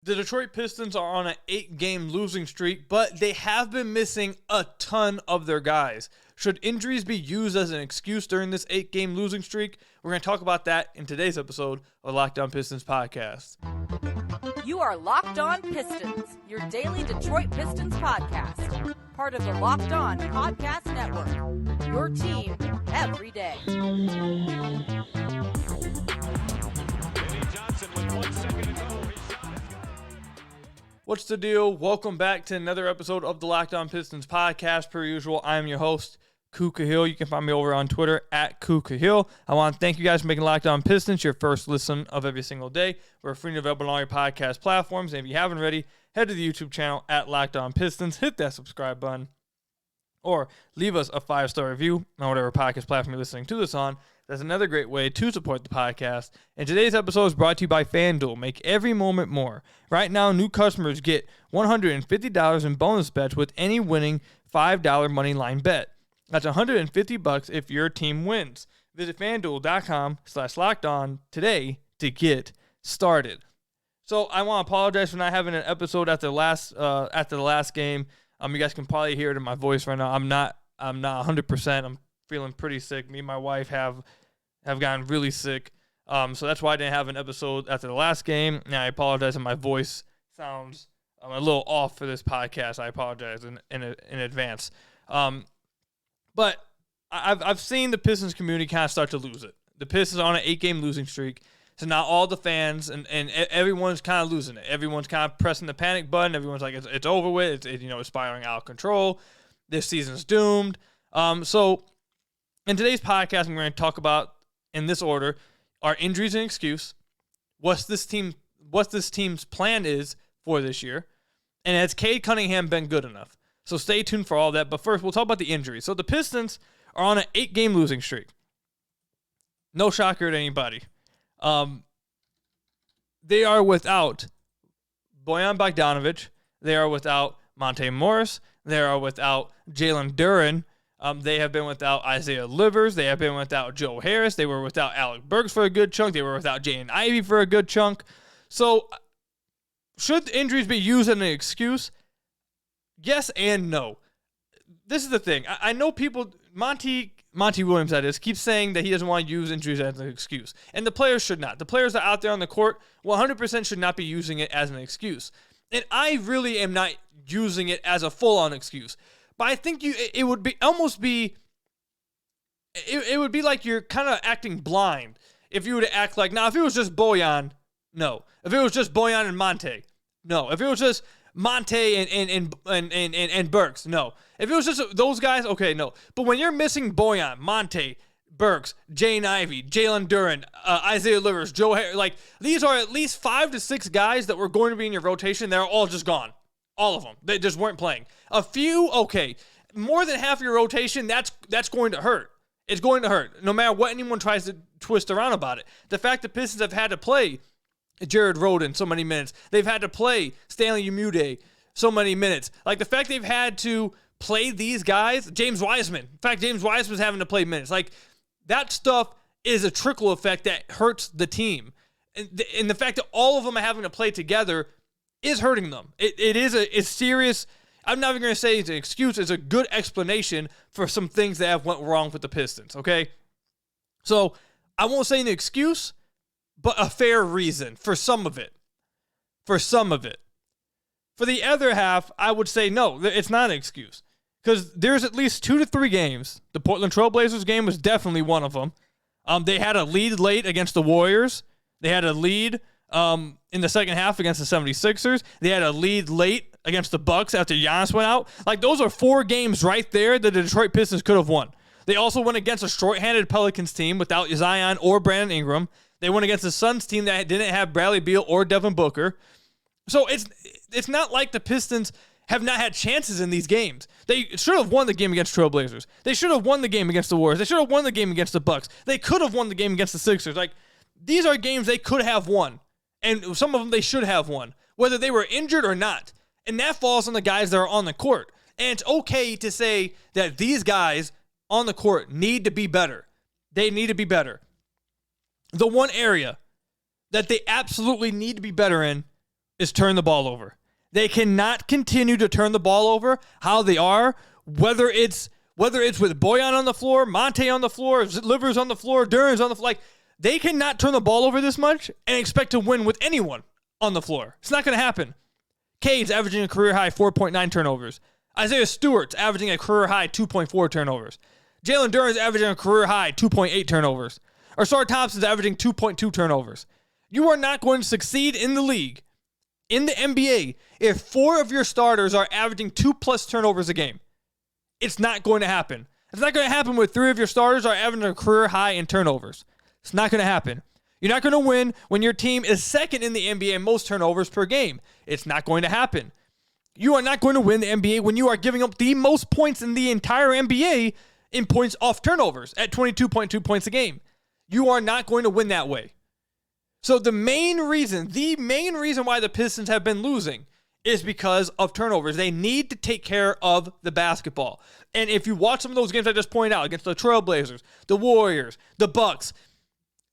The Detroit Pistons are on an 8-game losing streak, but they have been missing a ton of their guys. Should injuries be used as an excuse during this 8-game losing streak? We're going to talk about that in today's episode of Locked On Pistons podcast. You are Locked On Pistons, your daily Detroit Pistons podcast. Part of the Locked On Podcast Network, your team every day. What's the deal? Welcome back to another episode of the Locked On Pistons podcast. Per usual, I'm your host, Kuka Hill. You can find me over on Twitter at Kuka Hill. I want to thank you guys for making Locked On Pistons your first listen of every single day. We're free and available on all your podcast platforms. And if you haven't already, head to the YouTube channel at Locked On Pistons. Hit that subscribe button. Or leave us a 5-star review on whatever podcast platform you're listening to this on. That's another great way to support the podcast. And today's episode is brought to you by FanDuel. Make every moment more. Right now, new customers get $150 in bonus bets with any winning $5 moneyline bet. That's $150 if your team wins. Visit FanDuel.com/lockedon today to get started. So I want to apologize for not having an episode after the last game. You guys can probably hear it in my voice right now. I'm not 100%. I'm feeling pretty sick. Me and my wife have gotten really sick. So that's why I didn't have an episode after the last game. Now I apologize if my voice sounds a little off for this podcast. I apologize in advance. But I've seen the Pistons community kind of start to lose it. The Pistons are on an 8-game losing streak. So now all the fans and everyone's kind of losing it. Everyone's kind of pressing the panic button. Everyone's like, it's over with. It's spiraling out of control. This season's doomed. So in today's podcast, I'm going to talk about, in this order, are injuries an excuse? What this team's plan is for this year? And has Cade Cunningham been good enough? So stay tuned for all that. But first, we'll talk about the injuries. So the Pistons are on an 8-game losing streak. No shocker to anybody. They are without Bojan Bogdanovic. They are without Monte Morris. They are without Jalen Duren. They have been without Isaiah Livers. They have been without Joe Harris. They were without Alec Burks for a good chunk. They were without Jaden Ivey for a good chunk. So should injuries be used as an excuse? Yes and no. This is the thing. I know people, Monty Williams, that is, keeps saying that he doesn't want to use injuries as an excuse. And the players should not. The players that are out there on the court 100% should not be using it as an excuse. And I really am not using it as a full-on excuse. But I think it would be like you're kind of acting blind if you were to act like, now if it was just Bojan, no. If it was just Bojan and Monte, no. If it was just Monte and Burks, no. If it was just those guys, okay, no. But when you're missing Bojan, Monte, Burks, Jaden Ivey, Jalen Duren, Isaiah Livers, Joe Harris, like these are at least 5 to 6 guys that were going to be in your rotation. They're all just gone. All of them. They just weren't playing. A few, okay. More than half of your rotation, that's going to hurt. It's going to hurt, no matter what anyone tries to twist around about it. The fact that Pistons have had to play Jared Rhoden so many minutes. They've had to play Stanley Umude so many minutes. Like the fact they've had to play these guys, James Wiseman. In fact, James Wiseman's having to play minutes. Like that stuff is a trickle effect that hurts the team. And the fact that all of them are having to play together is hurting them. It's serious. I'm not even going to say it's an excuse. It's a good explanation for some things that have went wrong with the Pistons, okay? So I won't say an excuse, but a fair reason for some of it. For the other half, I would say no, it's not an excuse. Because there's at least 2 to 3 games. The Portland Trailblazers game was definitely one of them. They had a lead late against the Warriors. They had a lead in the second half against the 76ers. They had a lead late against the Bucks after Giannis went out. Like, those are 4 games right there that the Detroit Pistons could have won. They also went against a shorthanded Pelicans team without Zion or Brandon Ingram. They went against the Suns team that didn't have Bradley Beal or Devin Booker. So it's not like the Pistons have not had chances in these games. They should have won the game against Trailblazers. They should have won the game against the Warriors. They should have won the game against the Bucks. They could have won the game against the Sixers. Like, these are games they could have won. And some of them they should have won, whether they were injured or not. And that falls on the guys that are on the court. And it's okay to say that these guys on the court need to be better. They need to be better. The one area that they absolutely need to be better in is turn the ball over. They cannot continue to turn the ball over how they are, whether it's with Bojan on the floor, Monte on the floor, Livers on the floor, Duren's on the floor. Like, they cannot turn the ball over this much and expect to win with anyone on the floor. It's not going to happen. Cade's averaging a career-high 4.9 turnovers. Isaiah Stewart's averaging a career-high 2.4 turnovers. Jalen Duren's averaging a career-high 2.8 turnovers. Ausar Thompson's averaging 2.2 turnovers. You are not going to succeed in the league, in the NBA, if 4 of your starters are averaging 2+ turnovers a game. It's not going to happen. It's not going to happen when 3 of your starters are averaging a career high in turnovers. It's not going to happen. You're not going to win when your team is second in the NBA in most turnovers per game. It's not going to happen. You are not going to win the NBA when you are giving up the most points in the entire NBA in points off turnovers at 22.2 points a game. You are not going to win that way. So the main reason why the Pistons have been losing is because of turnovers. They need to take care of the basketball. And if you watch some of those games I just pointed out, against the Trailblazers, the Warriors, the Bucks,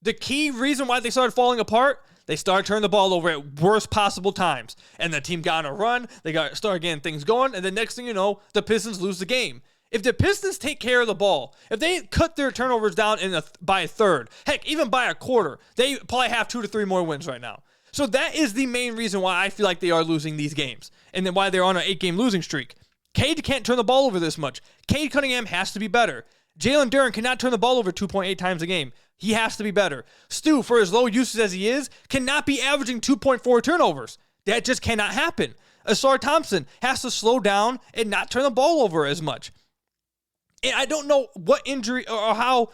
the key reason why they started falling apart, they started turning the ball over at worst possible times. And the team got on a run, started getting things going, and the next thing you know, the Pistons lose the game. If the Pistons take care of the ball, if they cut their turnovers down by a third, heck, even by a quarter, they probably have 2 to 3 more wins right now. So that is the main reason why I feel like they are losing these games, and then why they're on an 8-game losing streak. Cade can't turn the ball over this much. Cade Cunningham has to be better. Jalen Duren cannot turn the ball over 2.8 times a game. He has to be better. Stu, for as low usage as he is, cannot be averaging 2.4 turnovers. That just cannot happen. Ausar Thompson has to slow down and not turn the ball over as much. And I don't know what injury or how,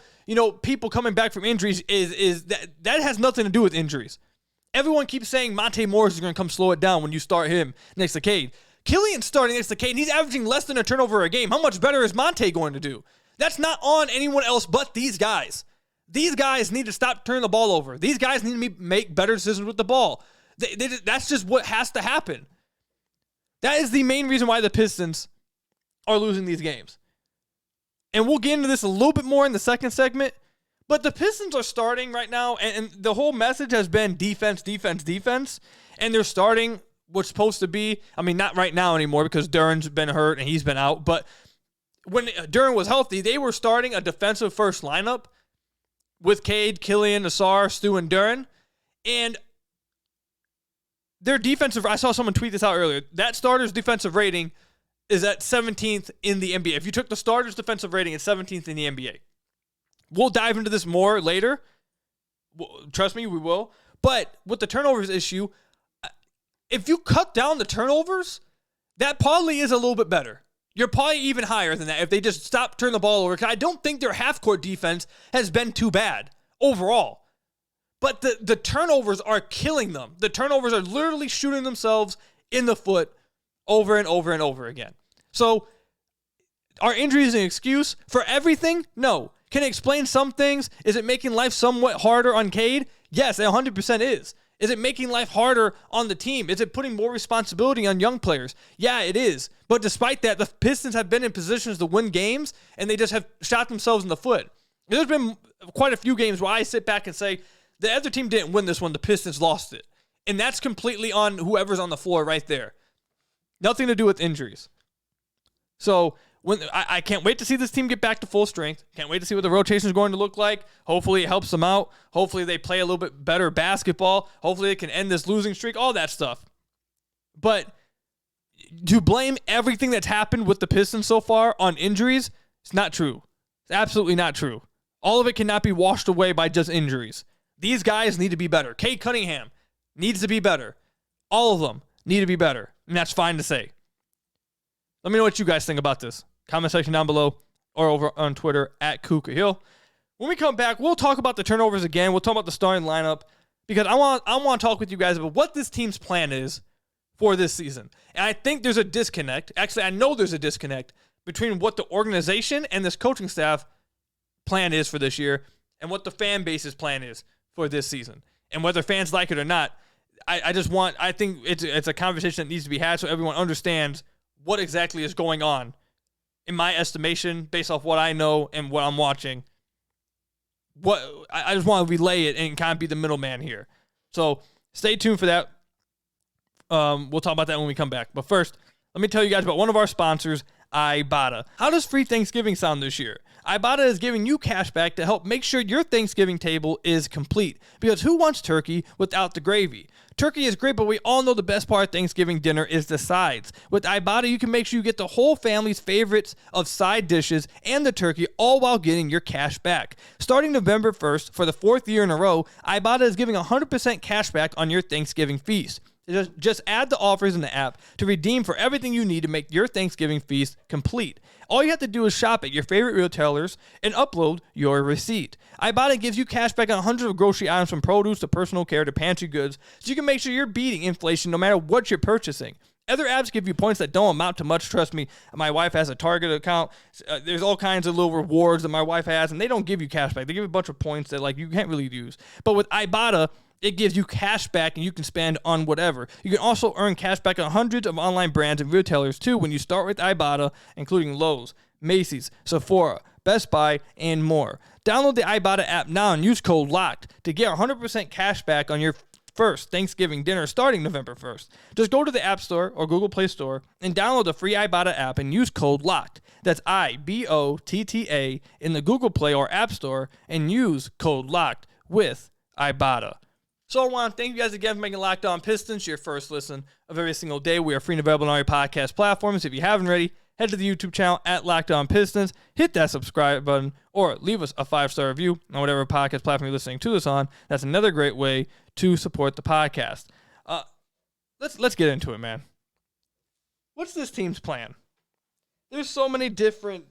people coming back from injuries is that has nothing to do with injuries. Everyone keeps saying Monte Morris is going to come slow it down when you start him next to Cade. Killian's starting next to Cade, and he's averaging less than a turnover a game. How much better is Monte going to do? That's not on anyone else but these guys. These guys need to stop turning the ball over. These guys need to make better decisions with the ball. That's just what has to happen. That is the main reason why the Pistons are losing these games. And we'll get into this a little bit more in the second segment. But the Pistons are starting right now, and the whole message has been defense, defense, defense. And they're starting what's supposed to be, not right now anymore because Duren's been hurt and he's been out. But when Duren was healthy, they were starting a defensive first lineup with Cade, Killian, Ausar, Stu, and Duren. And their defensive, I saw someone tweet this out earlier, that starter's defensive rating is at 17th in the NBA. If you took the starter's defensive rating, it's 17th in the NBA. We'll dive into this more later. Trust me, we will. But with the turnovers issue, if you cut down the turnovers, that probably is a little bit better. You're probably even higher than that if they just stop turning the ball over. Because I don't think their half-court defense has been too bad overall. But the turnovers are killing them. The turnovers are literally shooting themselves in the foot over and over and over again. So, are injuries an excuse for everything? No. Can it explain some things? Is it making life somewhat harder on Cade? Yes, it 100% is. Is it making life harder on the team? Is it putting more responsibility on young players? Yeah, it is. But despite that, the Pistons have been in positions to win games, and they just have shot themselves in the foot. There's been quite a few games where I sit back and say, the other team didn't win this one, the Pistons lost it. And that's completely on whoever's on the floor right there. Nothing to do with injuries. So I can't wait to see this team get back to full strength. Can't wait to see what the rotation is going to look like. Hopefully it helps them out. Hopefully they play a little bit better basketball. Hopefully they can end this losing streak, all that stuff. But to blame everything that's happened with the Pistons so far on injuries, it's not true. It's absolutely not true. All of it cannot be washed away by just injuries. These guys need to be better. Cade Cunningham needs to be better. All of them need to be better. And that's fine to say. Let me know what you guys think about this. Comment section down below or over on Twitter at Kuka Hill. When we come back, we'll talk about the turnovers again. We'll talk about the starting lineup because I want to talk with you guys about what this team's plan is for this season. And I think there's a disconnect. Actually, I know there's a disconnect between what the organization and this coaching staff plan is for this year and what the fan base's plan is for this season. And whether fans like it or not, I think it's a conversation that needs to be had so everyone understands what exactly is going on. In my estimation, based off what I know and what I'm watching, I just want to relay it and kind of be the middleman here. So stay tuned for that. We'll talk about that when we come back. But first, let me tell you guys about one of our sponsors, Ibotta. How does free Thanksgiving sound this year? Ibotta is giving you cash back to help make sure your Thanksgiving table is complete. Because who wants turkey without the gravy? Turkey is great, but we all know the best part of Thanksgiving dinner is the sides. With Ibotta, you can make sure you get the whole family's favorites of side dishes and the turkey, all while getting your cash back. Starting November 1st, for the 4th year in a row, Ibotta is giving 100% cash back on your Thanksgiving feast. Just add the offers in the app to redeem for everything you need to make your Thanksgiving feast complete. All you have to do is shop at your favorite retailers and upload your receipt. Ibotta gives you cash back on hundreds of grocery items from produce to personal care to pantry goods, so you can make sure you're beating inflation no matter what you're purchasing. Other apps give you points that don't amount to much. Trust me, my wife has a Target account. There's all kinds of little rewards that my wife has, and they don't give you cash back. They give you a bunch of points that like you can't really use. But with Ibotta, it gives you cash back and you can spend on whatever. You can also earn cash back on hundreds of online brands and retailers too when you start with Ibotta, including Lowe's, Macy's, Sephora, Best Buy, and more. Download the Ibotta app now and use code LOCKED to get 100% cash back on your first Thanksgiving dinner starting November 1st. Just go to the App Store or Google Play Store and download the free Ibotta app and use code LOCKED. That's IBOTTA in the Google Play or App Store and use code LOCKED with Ibotta. So I want to thank you guys again for making Locked On Pistons your first listen of every single day. We are free and available on all your podcast platforms. If you haven't already, head to the YouTube channel at Locked On Pistons, hit that subscribe button, or leave us a 5-star review on whatever podcast platform you're listening to this on. That's another great way to support the podcast. Let's get into it, man. What's this team's plan? There's so many different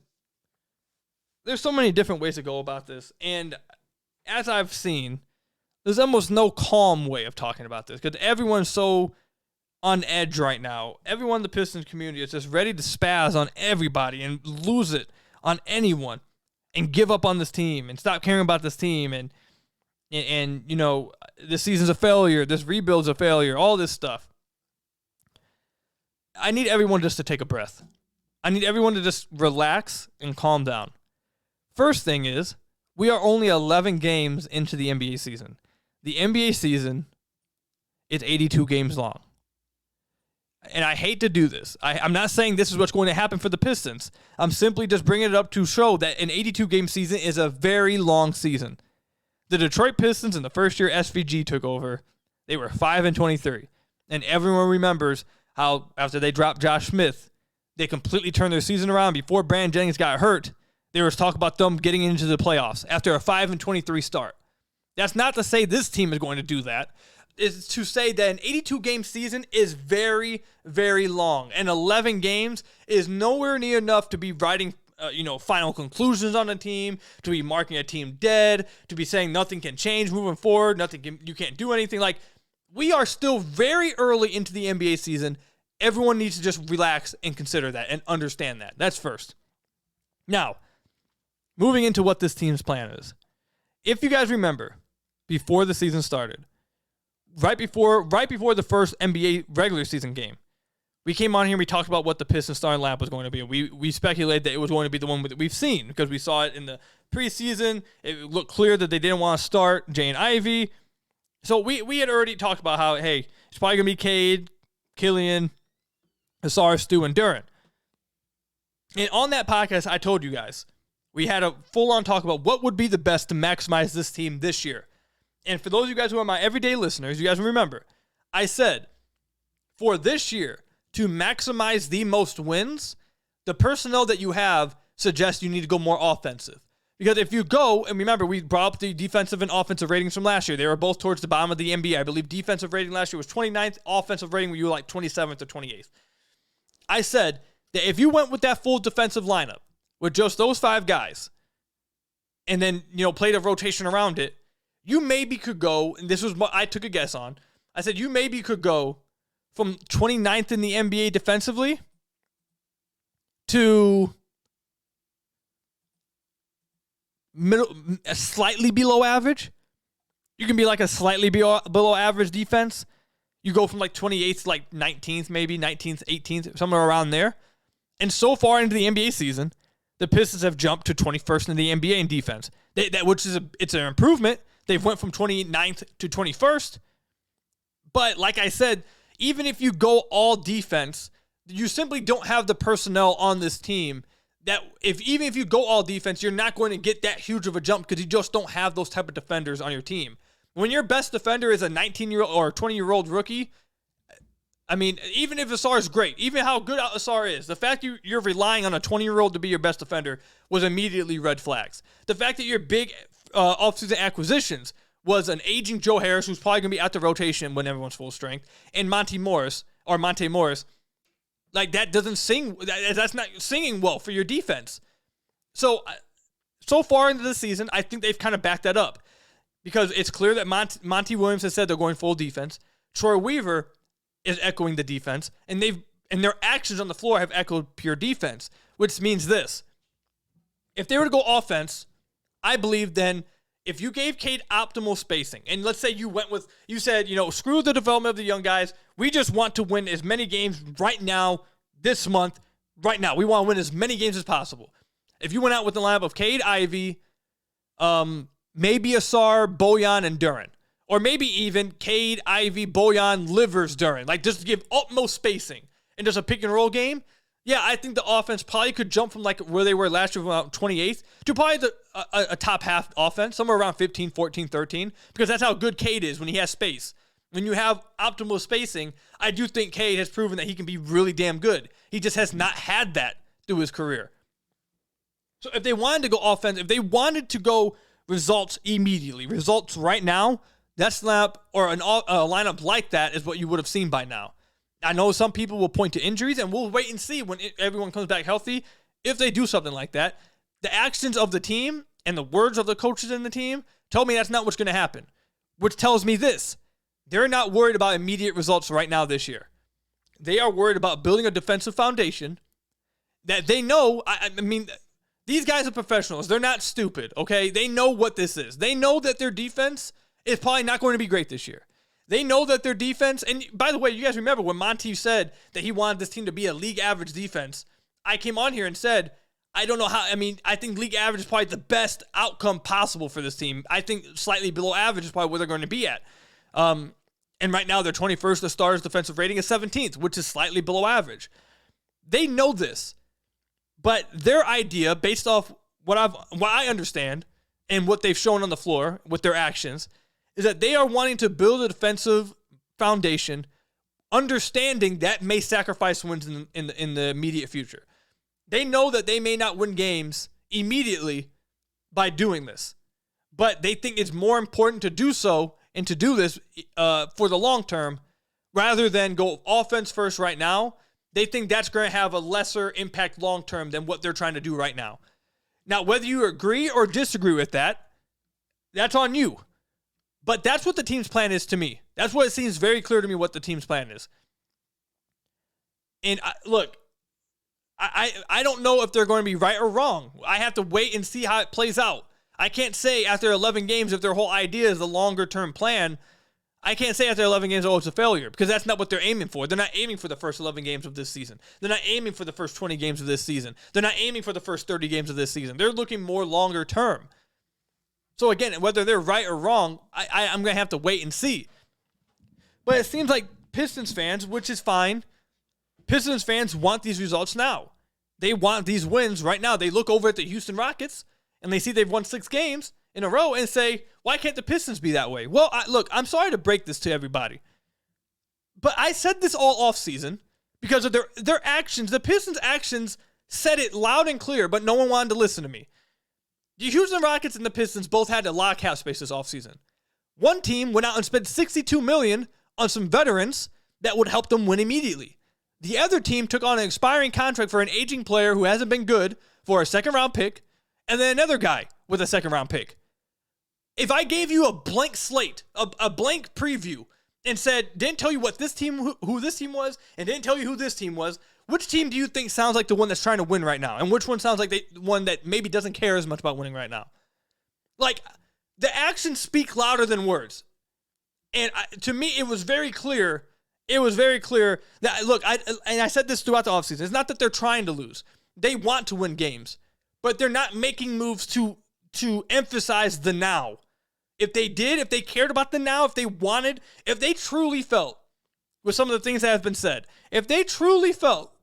ways to go about this, and as I've seen, there's almost no calm way of talking about this because everyone's so on edge right now. Everyone in the Pistons community is just ready to spaz on everybody and lose it on anyone and give up on this team and stop caring about this team and you know, this season's a failure, this rebuild's a failure, all this stuff. I need everyone just to take a breath. I need everyone to just relax and calm down. First thing is, we are only 11 games into the NBA season. The NBA season is 82 games long. And I hate to do this. I'm not saying this is what's going to happen for the Pistons. I'm simply just bringing it up to show that an 82-game season is a very long season. The Detroit Pistons in the first year SVG took over, they were 5-23. And everyone remembers how after they dropped Josh Smith, they completely turned their season around. Before Brandon Jennings got hurt, there was talk about them getting into the playoffs after a 5-23 start. That's not to say this team is going to do that. It's to say that an 82-game season is very, very long. And 11 games is nowhere near enough to be writing final conclusions on a team, to be marking a team dead, to be saying nothing can change moving forward, you can't do anything. Like, we are still very early into the NBA season. Everyone needs to just relax and consider that and understand that. That's first. Now, moving into what this team's plan is. If you guys remember, before the season started, right before the first NBA regular season game, we came on here and we talked about what the Pistons starting lineup was going to be. We speculated that it was going to be the one that we've seen because we saw it in the preseason. It looked clear that they didn't want to start Jaden Ivey. So we had already talked about how, hey, it's probably going to be Cade, Killian, Hasar, Stu, and Duren. And on that podcast, I told you guys, we had a full-on talk about what would be the best to maximize this team this year. And for those of you guys who are my everyday listeners, you guys remember, I said, for this year, to maximize the most wins, the personnel that you have suggests you need to go more offensive. Because if you go, and remember, we brought up the defensive and offensive ratings from last year. They were both towards the bottom of the NBA. I believe defensive rating last year was 29th. Offensive rating, you were like 27th or 28th. I said that if you went with that full defensive lineup, with just those 5 guys, and then, played a rotation around it, you maybe could go, and this was what I took a guess on. I said you maybe could go from 29th in the NBA defensively to slightly below average. You can be like a slightly below average defense. You go from like 28th to like 19th, maybe 19th, 18th, somewhere around there. And so far into the NBA season, the Pistons have jumped to 21st in the NBA in defense. It's an improvement. They've went from 29th to 21st. But like I said, even if you go all defense, you simply don't have the personnel on this team that even if you go all defense, you're not going to get that huge of a jump because you just don't have those type of defenders on your team. When your best defender is a 19-year-old or 20-year-old rookie, I mean, even if Asar is great, even how good Asar is, the fact you're relying on a 20-year-old to be your best defender was immediately red flags. The fact that your big offseason acquisitions was an aging Joe Harris, who's probably going to be out the rotation when everyone's full strength, and Monte Morris, like that doesn't sing. That's not singing well for your defense. So far into the season, I think they've kind of backed that up because it's clear that Monty Williams has said they're going full defense. Troy Weaver is echoing the defense, and their actions on the floor have echoed pure defense, which means this. If they were to go offense, I believe then if you gave Cade optimal spacing, and let's say you said, screw the development of the young guys. We just want to win as many games right now, this month, right now. We want to win as many games as possible. If you went out with the lineup of Cade, Ivey, maybe Asar, Bojan, and Duren, or maybe even Cade, Ivey, Bojan, Livers, Duren, like just to give utmost spacing and just a pick and roll game, yeah, I think the offense probably could jump from like where they were last year, about 28th, to probably a top half offense, somewhere around 15, 14, 13, because that's how good Cade is when he has space. When you have optimal spacing, I do think Cade has proven that he can be really damn good. He just has not had that through his career. So if they wanted to go offense, if they wanted to go results immediately, results right now, that snap or a lineup like that is what you would have seen by now. I know some people will point to injuries, and we'll wait and see when everyone comes back healthy if they do something like that. The actions of the team and the words of the coaches in the team tell me that's not what's going to happen, which tells me this. They're not worried about immediate results right now this year. They are worried about building a defensive foundation that they know. I mean, these guys are professionals. They're not stupid, okay? They know what this is. They know that their defense is probably not going to be great this year. They know that their defense, and by the way, you guys remember when Monty said that he wanted this team to be a league average defense, I came on here and said, I don't know how, I think league average is probably the best outcome possible for this team. I think slightly below average is probably where they're going to be at. And right now, they're 21st. The Stars' defensive rating is 17th, which is slightly below average. They know this, but their idea, based off what I understand and what they've shown on the floor with their actions, is that they are wanting to build a defensive foundation, understanding that may sacrifice wins in the immediate future. They know that they may not win games immediately by doing this, but they think it's more important to do so and to do this for the long term rather than go offense first right now. They think that's going to have a lesser impact long term than what they're trying to do right now. Now, whether you agree or disagree with that, that's on you. But that's what the team's plan is to me. That's what it seems very clear to me what the team's plan is. And look, I don't know if they're going to be right or wrong. I have to wait and see how it plays out. I can't say after 11 games if their whole idea is the longer-term plan. I can't say after 11 games, it's a failure, because that's not what they're aiming for. They're not aiming for the first 11 games of this season. They're not aiming for the first 20 games of this season. They're not aiming for the first 30 games of this season. They're looking more longer-term. So again, whether they're right or wrong, I'm going to have to wait and see. But it seems like Pistons fans, which is fine, Pistons fans want these results now. They want these wins right now. They look over at the Houston Rockets, and they see they've won 6 games in a row and say, why can't the Pistons be that way? Well, look, I'm sorry to break this to everybody, but I said this all offseason because of their actions. The Pistons' actions said it loud and clear, but no one wanted to listen to me. The Houston Rockets and the Pistons both had a lot of cap space this offseason. One team went out and spent $62 million on some veterans that would help them win immediately. The other team took on an expiring contract for an aging player who hasn't been good for a second-round pick, and then another guy with a second-round pick. If I gave you a blank slate, a blank preview, and said, didn't tell you what this team, who this team was, and didn't tell you who this team was, which team do you think sounds like the one that's trying to win right now? And which one sounds like the one that maybe doesn't care as much about winning right now? Like, the actions speak louder than words. And to me, it was very clear. It was very clear that, look, I said this throughout the offseason. It's not that they're trying to lose. They want to win games. But they're not making moves to emphasize the now. If they did, if they cared about the now, if they truly felt with some of the things that have been said. If they truly felt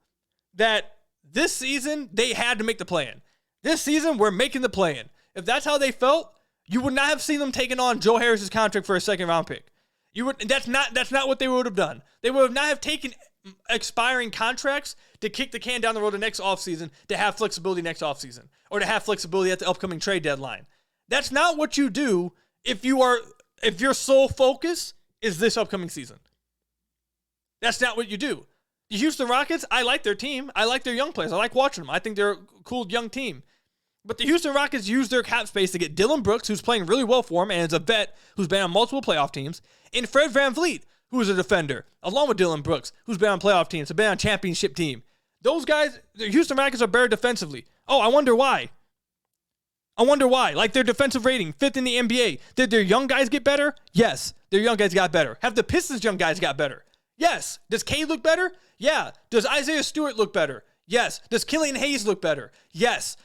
that this season they had to make the play-in, this season we're making the play-in, if that's how they felt, you would not have seen them taking on Joe Harris's contract for a second-round pick. That's not what they would have done. They would not have taken expiring contracts to kick the can down the road the next offseason to have flexibility next offseason or to have flexibility at the upcoming trade deadline. That's not what you do if your sole focus is this upcoming season. That's not what you do. The Houston Rockets, I like their team. I like their young players. I like watching them. I think they're a cool young team. But the Houston Rockets use their cap space to get Dillon Brooks, who's playing really well for them and is a vet who's been on multiple playoff teams, and Fred VanVleet, who is a defender, along with Dillon Brooks, who's been on playoff teams, have been on championship team. Those guys, the Houston Rockets are better defensively. Oh, I wonder why. Like their defensive rating, 5th in the NBA. Did their young guys get better? Yes, their young guys got better. Have the Pistons' young guys got better? Yes. Does Cade look better? Yeah. Does Isaiah Stewart look better? Yes. Does Killian Hayes look better? Yes.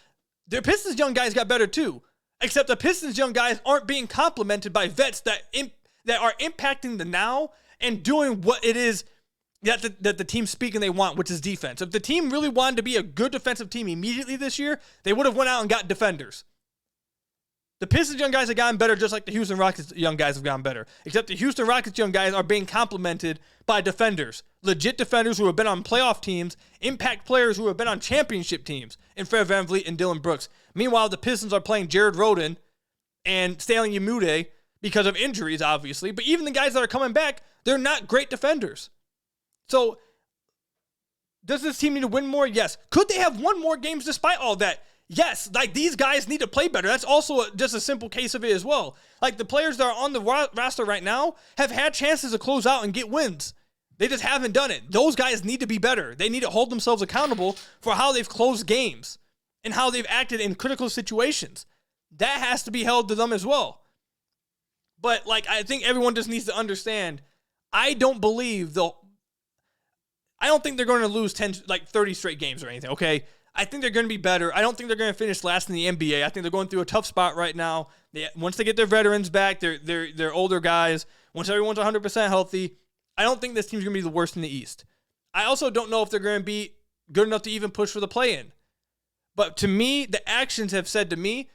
Their Pistons young guys got better too, except the Pistons young guys aren't being complemented by vets that are impacting the now and doing what it is that the team's speaking they want, which is defense. If the team really wanted to be a good defensive team immediately this year, they would have went out and got defenders. The Pistons young guys have gotten better just like the Houston Rockets young guys have gotten better, except the Houston Rockets young guys are being complemented by defenders, legit defenders who have been on playoff teams, impact players who have been on championship teams in Fred VanVleet and Dillon Brooks. Meanwhile, the Pistons are playing Jared Rhoden and Stanley Umude because of injuries, obviously, but even the guys that are coming back, they're not great defenders. So, does this team need to win more? Yes. Could they have won more games despite all that? Yes, like these guys need to play better. That's also just a simple case of it as well. Like the players that are on the roster right now have had chances to close out and get wins. They just haven't done it. Those guys need to be better. They need to hold themselves accountable for how they've closed games and how they've acted in critical situations. That has to be held to them as well. But like I think everyone just needs to understand, I don't think they're going to lose 30 straight games or anything, okay? I think they're going to be better. I don't think they're going to finish last in the NBA. I think they're going through a tough spot right now. Once they get their veterans back, they're older guys. Once everyone's 100% healthy, I don't think this team's going to be the worst in the East. I also don't know if they're going to be good enough to even push for the play-in. But to me, the actions have said to me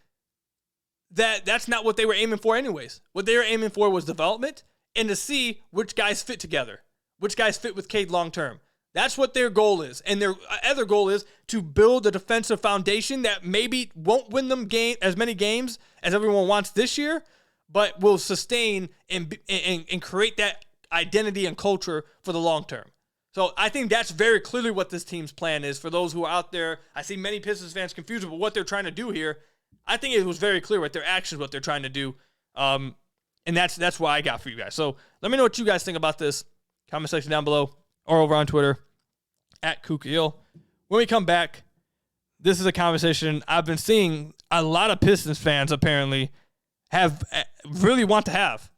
that that's not what they were aiming for anyways. What they were aiming for was development and to see which guys fit together, which guys fit with Cade long-term. That's what their goal is. And their other goal is to build a defensive foundation that maybe won't win them as many games as everyone wants this year, but will sustain and create that identity and culture for the long term. So I think that's very clearly what this team's plan is. For those who are out there, I see many Pistons fans confused about what they're trying to do here. I think it was very clear with their actions what they're trying to do. And that's what I got for you guys. So let me know what you guys think about this. Comment section down below. Or over on Twitter, @Kukil. When we come back, this is a conversation I've been seeing a lot of Pistons fans apparently really want to have.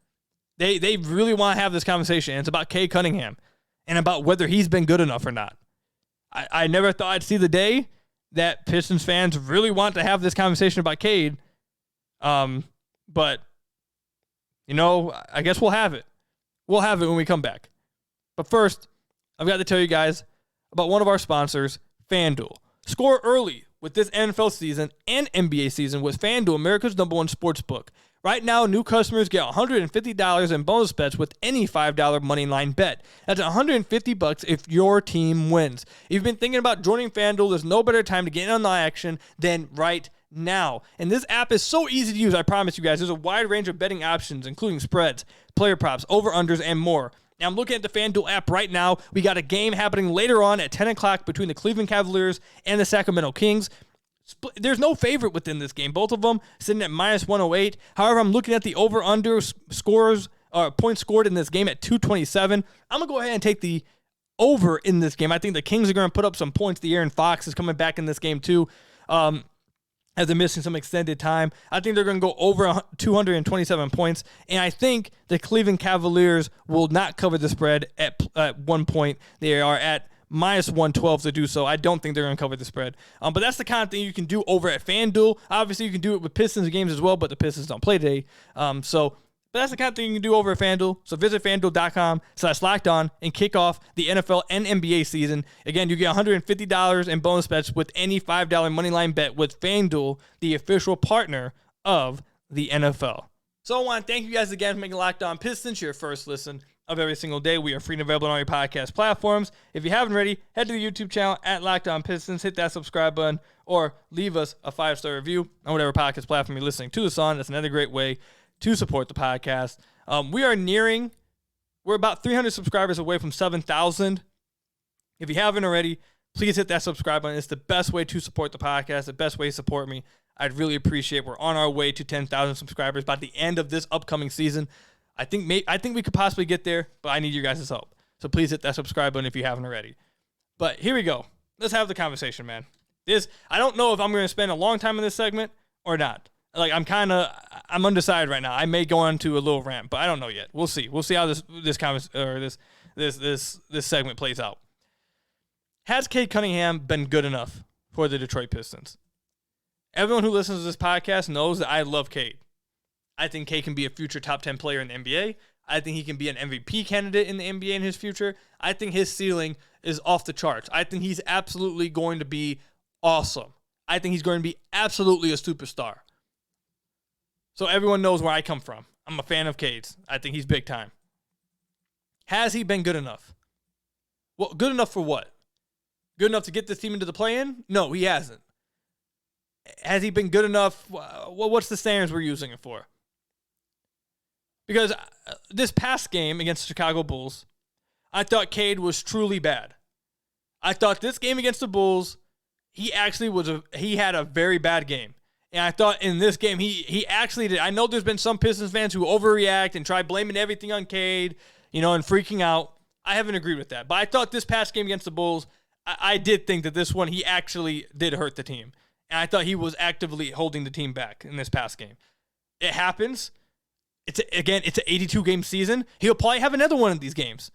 They really want to have this conversation. And it's about Cade Cunningham and about whether he's been good enough or not. I never thought I'd see the day that Pistons fans really want to have this conversation about Cade. But, I guess we'll have it. We'll have it when we come back. But first, I've got to tell you guys about one of our sponsors, FanDuel. Score early with this NFL season and NBA season with FanDuel, America's #1 sportsbook. Right now, new customers get $150 in bonus bets with any $5 moneyline bet. That's $150 if your team wins. If you've been thinking about joining FanDuel, there's no better time to get in on the action than right now. And this app is so easy to use, I promise you guys. There's a wide range of betting options, including spreads, player props, over-unders, and more. Now, I'm looking at the FanDuel app right now. We got a game happening later on at 10 o'clock between the Cleveland Cavaliers and the Sacramento Kings. There's no favorite within this game. Both of them sitting at -108. However, I'm looking at the over-under scores, points scored in this game at 227. I'm going to go ahead and take the over in this game. I think the Kings are going to put up some points. De'Aaron Fox is coming back in this game too. As they're missing some extended time. I think they're going to go over 227 points, and I think the Cleveland Cavaliers will not cover the spread at 1 point. They are at -112 to do so. I don't think they're going to cover the spread. But that's the kind of thing you can do over at FanDuel. Obviously, you can do it with Pistons games as well, but the Pistons don't play today. So But that's the kind of thing you can do over at FanDuel. So visit FanDuel.com/lockedon and kick off the NFL and NBA season. Again, you get $150 in bonus bets with any $5 moneyline bet with FanDuel, the official partner of the NFL. So I want to thank you guys again for making Locked On Pistons your first listen of every single day. We are free and available on all your podcast platforms. If you haven't already, head to the YouTube channel at Locked On Pistons, hit that subscribe button, or leave us a 5-star review on whatever podcast platform you're listening to us on. That's another great way to support the podcast. We're about 300 subscribers away from 7,000. If you haven't already, please hit that subscribe button. It's the best way to support the podcast, the best way to support me. I'd really appreciate. We're on our way to 10,000 subscribers by the end of this upcoming season. I think we could possibly get there, but I need your guys' help. So please hit that subscribe button if you haven't already. But here we go. Let's have the conversation, man. I don't know if I'm going to spend a long time in this segment or not. Like, I'm undecided right now. I may go into a little rant, but I don't know yet. We'll see. We'll see how this segment plays out. Has Cade Cunningham been good enough for the Detroit Pistons? Everyone who listens to this podcast knows that I love Cade. I think Cade can be a future top 10 player in the NBA. I think he can be an MVP candidate in the NBA in his future. I think his ceiling is off the charts. I think he's absolutely going to be awesome. I think he's going to be absolutely a superstar. So everyone knows where I come from. I'm a fan of Cade's. I think he's big time. Has he been good enough? Well, good enough for what? Good enough to get this team into the play-in? No, he hasn't. Has he been good enough? What's the standards we're using it for? Because this past game against the Chicago Bulls, I thought Cade was truly bad. I thought this game against the Bulls, he had a very bad game. And I thought in this game, he actually did. I know there's been some Pistons fans who overreact and try blaming everything on Cade, and freaking out. I haven't agreed with that. But I thought this past game against the Bulls, I did think that this one, he actually did hurt the team. And I thought he was actively holding the team back in this past game. It happens. It's an 82-game season. He'll probably have another one of these games.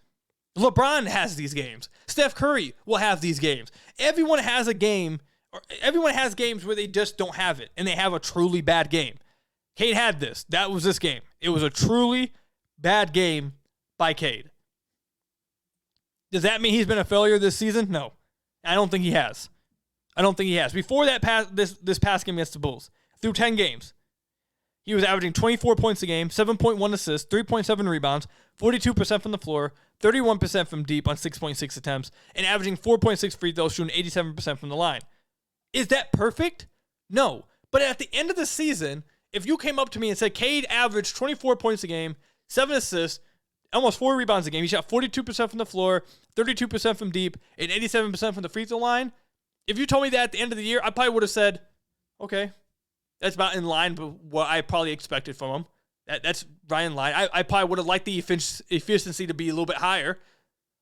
LeBron has these games. Steph Curry will have these games. Everyone has a game, or everyone has games where they just don't have it, and they have a truly bad game. Cade had this. That was this game. It was a truly bad game by Cade. Does that mean he's been a failure this season? No. I don't think he has. Before that this past game against the Bulls, through 10 games, he was averaging 24 points a game, 7.1 assists, 3.7 rebounds, 42% from the floor, 31% from deep on 6.6 attempts, and averaging 4.6 free throws, shooting 87% from the line. Is that perfect? No. But at the end of the season, if you came up to me and said Cade averaged 24 points a game, 7 assists, almost 4 rebounds a game, he shot 42% from the floor, 32% from deep, and 87% from the free throw line, if you told me that at the end of the year, I probably would have said, okay, that's about in line with what I probably expected from him. That's right in line. I probably would have liked the efficiency to be a little bit higher.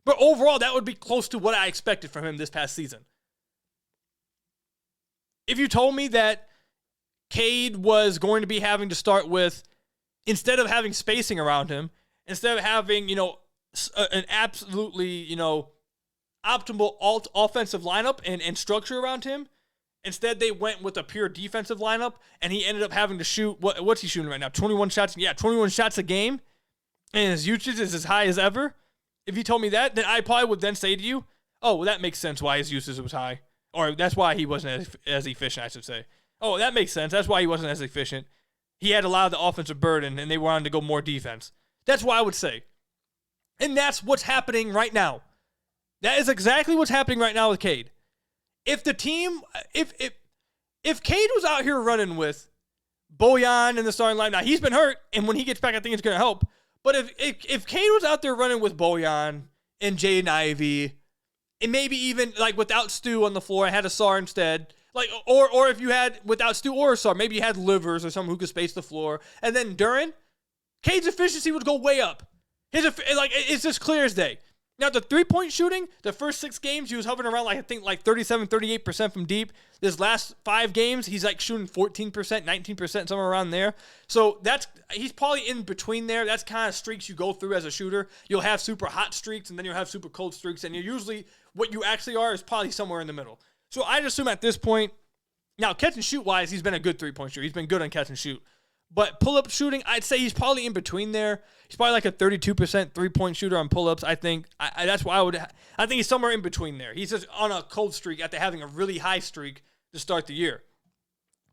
But overall, that would be close to what I expected from him this past season. If you told me that Cade was going to be having to start with, instead of having spacing around him, instead of having, an absolutely, optimal offensive lineup and structure around him, instead they went with a pure defensive lineup, and he ended up having to shoot, what's he shooting right now? 21 shots? Yeah, 21 shots a game, and his usage is as high as ever. If you told me that, then I probably would then say to you, oh, well, that makes sense why his usage was high. Or that's why he wasn't as efficient, I should say. Oh, that makes sense. That's why he wasn't as efficient. He had a lot of the offensive burden, and they wanted to go more defense. That's what I would say. And that's what's happening right now. That is exactly what's happening right now with Cade. If the team, if Cade was out here running with Bojan in the starting line, now he's been hurt, and when he gets back, I think it's going to help. But if Cade was out there running with Bojan and Jaden Ivey, and maybe even like without Stu on the floor and had a Sar instead, like or if you had without Stu or a Sar, maybe you had Livers or someone who could space the floor, and then Duren, Cade's efficiency would go way up. It's just clear as day. Now, the three-point shooting, the first 6 games, he was hovering around, 37, 38% from deep. This last 5 games, he's, shooting 14%, 19%, somewhere around there. So, he's probably in between there. That's kind of streaks you go through as a shooter. You'll have super hot streaks, and then you'll have super cold streaks, and you're usually, what you actually are is probably somewhere in the middle. So, I'd assume at this point, now, catch and shoot-wise, he's been a good three-point shooter. He's been good on catch and shoot. But pull-up shooting, I'd say he's probably in between there. He's probably like a 32% three-point shooter on pull-ups, I think. That's why I think he's somewhere in between there. He's just on a cold streak after having a really high streak to start the year.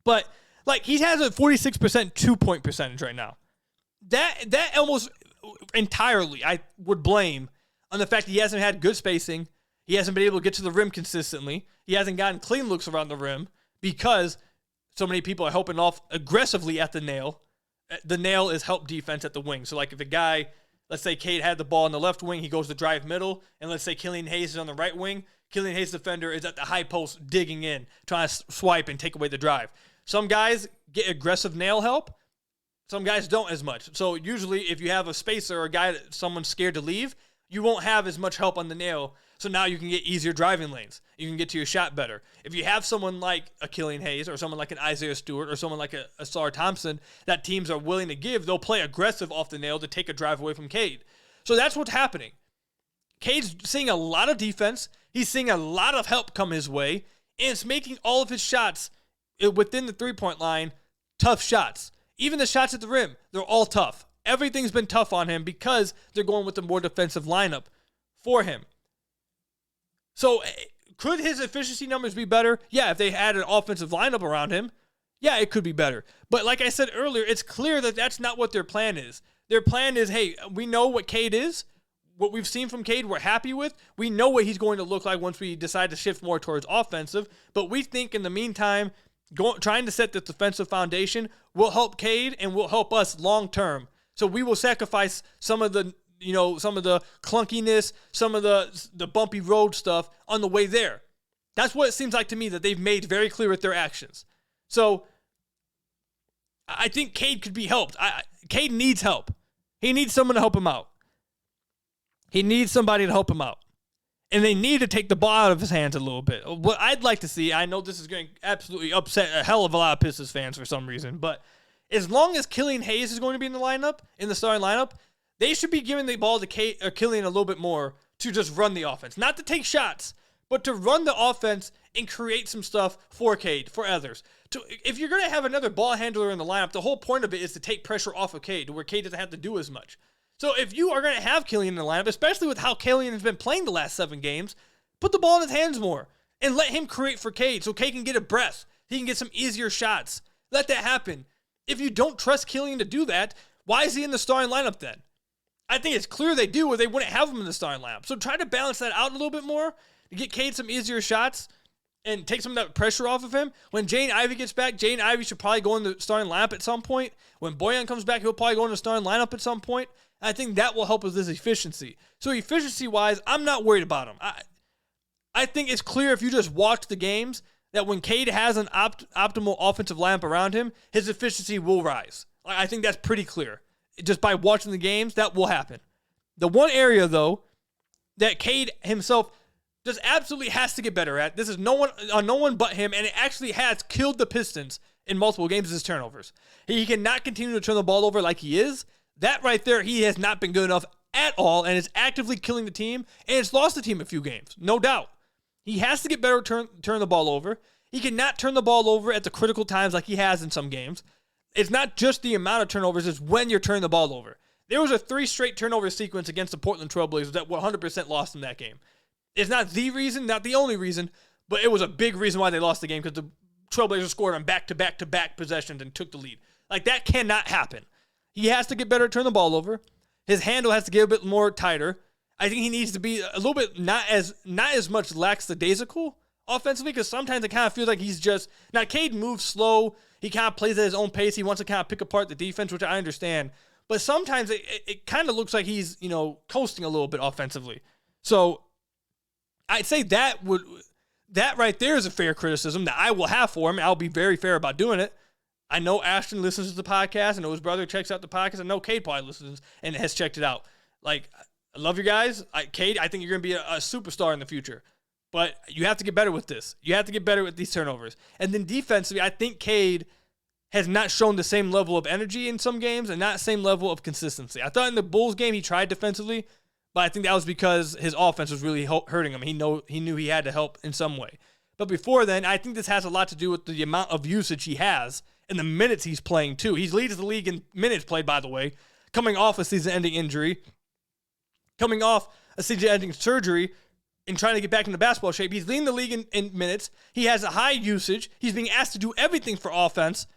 But, like, he has a 46% two-point percentage right now. That almost entirely I would blame on the fact that he hasn't had good spacing. He hasn't been able to get to the rim consistently. He hasn't gotten clean looks around the rim because so many people are helping off aggressively at the nail. The nail is help defense at the wing. So, like, if the guy, let's say Cade had the ball on the left wing, he goes to drive middle, and let's say Killian Hayes is on the right wing, Killian Hayes' defender is at the high post digging in, trying to swipe and take away the drive. Some guys get aggressive nail help. Some guys don't as much. So, usually, if you have a spacer or a guy that someone's scared to leave, you won't have as much help on the nail. So now you can get easier driving lanes. You can get to your shot better. If you have someone like a Killian Hayes or someone like an Isaiah Stewart or someone like a Sar Thompson that teams are willing to give, they'll play aggressive off the nail to take a drive away from Cade. So that's what's happening. Cade's seeing a lot of defense. He's seeing a lot of help come his way. And it's making all of his shots within the three-point line tough shots. Even the shots at the rim, they're all tough. Everything's been tough on him because they're going with the more defensive lineup for him. So, could his efficiency numbers be better? Yeah, if they had an offensive lineup around him, yeah, it could be better. But like I said earlier, it's clear that that's not what their plan is. Their plan is, hey, we know what Cade is. What we've seen from Cade, we're happy with. We know what he's going to look like once we decide to shift more towards offensive. But we think in the meantime, trying to set the defensive foundation will help Cade and will help us long term. So we will sacrifice some of the clunkiness, some of the bumpy road stuff on the way there. That's what it seems like to me that they've made very clear with their actions. So I think Cade could be helped. Cade needs help. He needs someone to help him out. He needs somebody to help him out. And they need to take the ball out of his hands a little bit. What I'd like to see, I know this is going to absolutely upset a hell of a lot of Pistons fans for some reason, but as long as Killian Hayes is going to be in the starting lineup, they should be giving the ball to Killian a little bit more to just run the offense. Not to take shots, but to run the offense and create some stuff for Cade, for others. If you're going to have another ball handler in the lineup, the whole point of it is to take pressure off of Cade, to where Cade doesn't have to do as much. So if you are going to have Killian in the lineup, especially with how Killian has been playing the last 7 games, put the ball in his hands more and let him create for Cade so Cade can get a breath. He can get some easier shots. Let that happen. If you don't trust Killian to do that, why is he in the starting lineup then? I think it's clear they do, or they wouldn't have him in the starting lineup. So try to balance that out a little bit more to get Cade some easier shots and take some of that pressure off of him. When Jaden Ivey gets back, Jaden Ivey should probably go in the starting lineup at some point. When Bojan comes back, he'll probably go in the starting lineup at some point. I think that will help with his efficiency. So efficiency-wise, I'm not worried about him. I think it's clear if you just watch the games that when Cade has an optimal offensive lineup around him, his efficiency will rise. I think that's pretty clear. Just by watching the games, that will happen. The one area, though, that Cade himself just absolutely has to get better at, this is no one but him, and it actually has killed the Pistons in multiple games, is his turnovers. He cannot continue to turn the ball over like he is. That right there, he has not been good enough at all, and is actively killing the team, and it's lost the team a few games, no doubt. He has to get better at turn the ball over. He cannot turn the ball over at the critical times like he has in some games. It's not just the amount of turnovers, it's when you're turning the ball over. There was a 3 straight turnover sequence against the Portland Trailblazers that 100% lost in that game. It's not the reason, not the only reason, but it was a big reason why they lost the game because the Trailblazers scored on back-to-back-to-back possessions and took the lead. Like, that cannot happen. He has to get better at turning the ball over. His handle has to get a bit more tighter. I think he needs to be a little bit not as much lackadaisical offensively, because sometimes it kind of feels like he's just... Now, Cade moves slow. He kind of plays at his own pace. He wants to kind of pick apart the defense, which I understand. But sometimes it kind of looks like he's, coasting a little bit offensively. So I'd say that right there is a fair criticism that I will have for him. I'll be very fair about doing it. I know Ashton listens to the podcast. I know his brother checks out the podcast. I know Cade probably listens and has checked it out. Like, I love you guys. Cade, I think you're going to be a superstar in the future. But you have to get better with this. You have to get better with these turnovers. And then defensively, I think Cade has not shown the same level of energy in some games and not the same level of consistency. I thought in the Bulls game he tried defensively, but I think that was because his offense was really hurting him. He knew he had to help in some way. But before then, I think this has a lot to do with the amount of usage he has and the minutes he's playing too. He leads the league in minutes played, by the way, coming off a season-ending injury, coming off a season-ending surgery, and trying to get back into basketball shape. He's leading the league in minutes. He has a high usage. He's being asked to do everything for offense.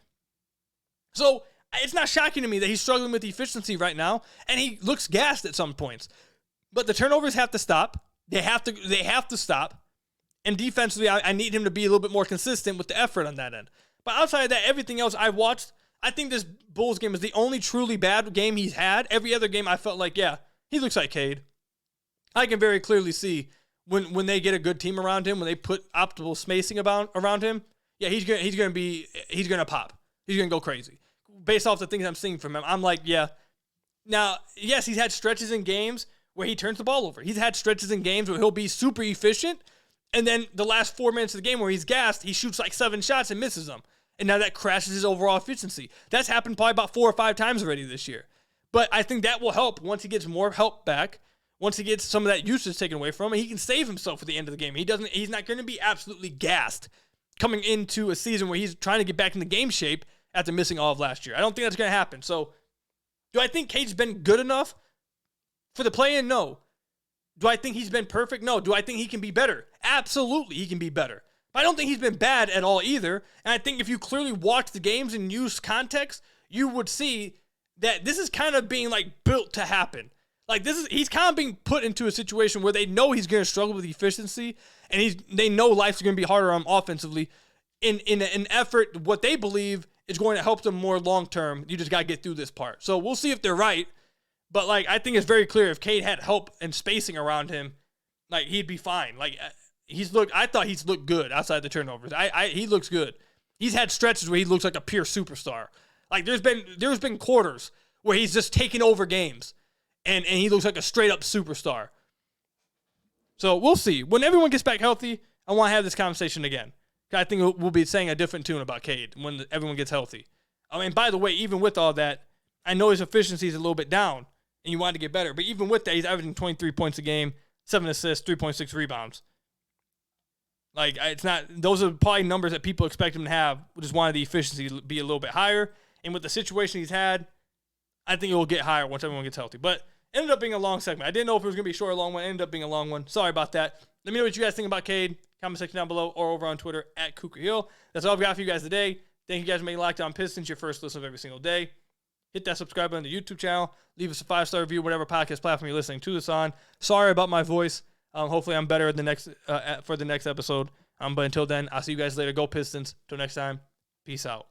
So it's not shocking to me that he's struggling with efficiency right now, and he looks gassed at some points. But the turnovers have to stop. They have to stop. And defensively, I need him to be a little bit more consistent with the effort on that end. But outside of that, everything else I've watched, I think this Bulls game is the only truly bad game he's had. Every other game, I felt like, yeah, he looks like Cade. I can very clearly see when they get a good team around him, when they put optimal spacing around him, yeah, he's gonna pop. He's gonna go crazy. Based off the things I'm seeing from him, I'm like, yeah. Now, yes, he's had stretches in games where he turns the ball over. He's had stretches in games where he'll be super efficient, and then the last 4 minutes of the game where he's gassed, he shoots like 7 shots and misses them. And now that crashes his overall efficiency. That's happened probably about 4 or 5 times already this year. But I think that will help once he gets more help back. Once he gets some of that usage taken away from him, he can save himself for the end of the game. He's not going to be absolutely gassed coming into a season where he's trying to get back into game shape after missing all of last year. I don't think that's going to happen. So, do I think Cade's been good enough for the play-in? No. Do I think he's been perfect? No. Do I think he can be better? Absolutely, he can be better. But I don't think he's been bad at all either. And I think if you clearly watch the games and use context, you would see that this is kind of being like built to happen. Like he's kind of being put into a situation where they know he's going to struggle with efficiency, and they know life's going to be harder on him offensively. In an effort, what they believe is going to help them more long term. You just got to get through this part. So we'll see if they're right. But like I think it's very clear if Cade had help and spacing around him, like he'd be fine. Like I thought he's looked good outside the turnovers. He looks good. He's had stretches where he looks like a pure superstar. Like there's been quarters where he's just taking over games. And he looks like a straight-up superstar. So we'll see. When everyone gets back healthy, I want to have this conversation again. I think we'll be saying a different tune about Cade when everyone gets healthy. I mean, by the way, even with all that, I know his efficiency is a little bit down, and you want to get better. But even with that, he's averaging 23 points a game, 7 assists, 3.6 rebounds. Like, it's not. Those are probably numbers that people expect him to have. We just wanted the efficiency to be a little bit higher. And with the situation he's had, I think it will get higher once everyone gets healthy. But ended up being a long segment. I didn't know if it was going to be a short or long one. It ended up being a long one. Sorry about that. Let me know what you guys think about Cade. Comment section down below or over on Twitter at Cougar Hill. That's all I've got for you guys today. Thank you guys for making Locked On Pistons your first listen of every single day. Hit that subscribe button on the YouTube channel. Leave us a 5-star review, whatever podcast platform you're listening to this on. Sorry about my voice. Hopefully I'm better for the next episode. But until then, I'll see you guys later. Go Pistons. Till next time, peace out.